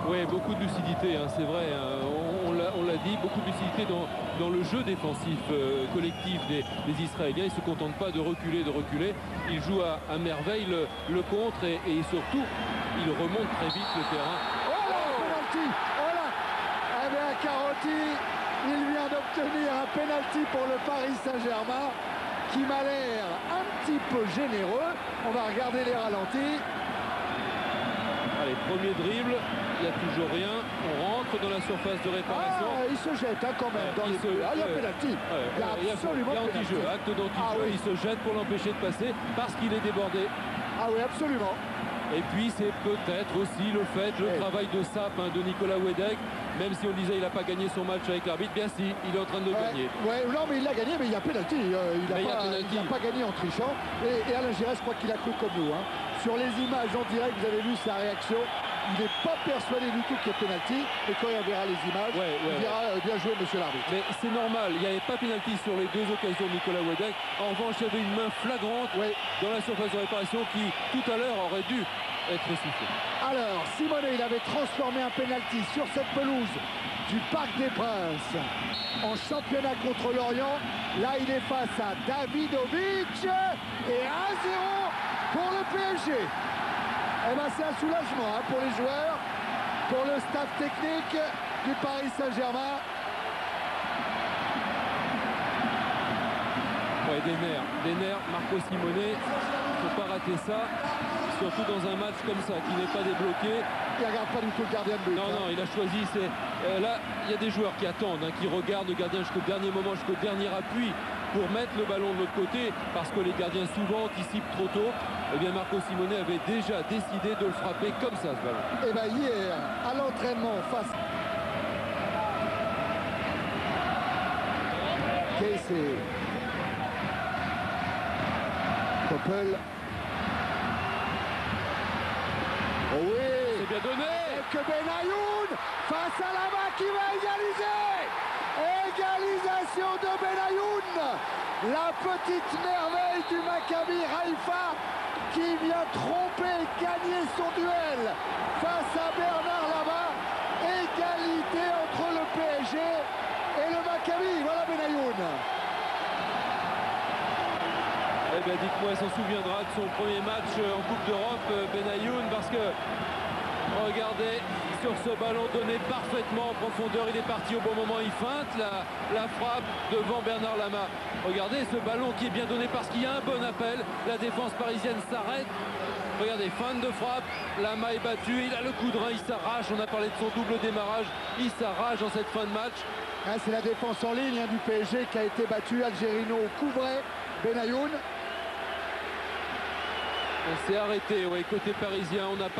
Oui, beaucoup de lucidité, hein, c'est vrai, hein, on l'a dit, beaucoup de lucidité dans le jeu défensif collectif des Israéliens. Ils ne se contentent pas de reculer, Ils jouent à merveille le contre et surtout, ils remontent très vite le terrain. Oh là, penalty! Oh là! Eh bien, Carotti, il vient d'obtenir un penalty pour le Paris Saint-Germain qui m'a l'air un petit peu généreux. On va regarder les ralentis. Allez, premier dribble, il n'y a toujours rien. On rentre dans la surface de réparation. Ah, il se jette hein, quand même dans les buts. Ah, il y a penalty. Il y a absolument anti-jeu, acte d'anti-jeu. Oui. Il se jette pour l'empêcher de passer parce qu'il est débordé. Ah oui, absolument. Et puis c'est peut-être aussi le travail de sape de Nicolas Wedek. Même si on disait il n'a pas gagné son match avec l'arbitre, bien si, il est en train de le gagner. Ouais, non mais il l'a gagné, mais il y a penalty. Il n'a pas gagné en trichant. Et Alain Giresse, je crois qu'il a cru comme nous. Hein. Sur les images en direct, vous avez vu sa réaction. Il n'est pas persuadé du tout qu'il y ait penalty. Et quand il verra les images, il dira bien joué, monsieur l'arbitre. Mais c'est normal, il n'y avait pas penalty sur les deux occasions de Nicolas Wedek. En revanche, il y avait une main flagrante dans la surface de réparation qui, tout à l'heure, aurait dû être sifflée. Alors, Simonet, il avait transformé un penalty sur cette pelouse du Parc des Princes en championnat contre l'Orient. Là, il est face à Davidovic et 1-0 pour le PSG. Eh ben, c'est un soulagement pour les joueurs, pour le staff technique du Paris Saint-Germain. Ouais, des nerfs, Marco Simonet, il ne faut pas rater ça. Surtout dans un match comme ça, qui n'est pas débloqué. Il ne regarde pas du tout le gardien de but. Non, non, il a choisi. Là, il y a des joueurs qui attendent, qui regardent le gardien jusqu'au dernier moment, jusqu'au dernier appui pour mettre le ballon de l'autre côté, parce que les gardiens souvent anticipent trop tôt. Eh bien, Marco Simonet avait déjà décidé de le frapper comme ça, ce ballon. Eh bien, hier, à l'entraînement face Casey, Koppel. Oh oui, c'est bien donné. Et que Benayoun face à Lama qui va égaliser. Égalisation de Benayoun, la petite merveille du Maccabi Haïfa qui vient tromper et gagner son duel face à Bernard Lama. Égalité entre le PSG et le Maccabi. Voilà Benayoun. Eh bien, dites-moi, il s'en souviendra de son premier match en Coupe d'Europe, Benayoun, parce que, regardez, sur ce ballon donné parfaitement en profondeur, il est parti au bon moment, il feinte la frappe devant Bernard Lama. Regardez ce ballon qui est bien donné parce qu'il y a un bon appel, la défense parisienne s'arrête. Regardez, feinte de frappe, Lama est battu, il a le coup de rein, il s'arrache, on a parlé de son double démarrage, il s'arrache dans cette fin de match. C'est la défense en ligne du PSG qui a été battue, Algerino couvrait Benayoun. On s'est arrêté, côté parisien, on n'a pas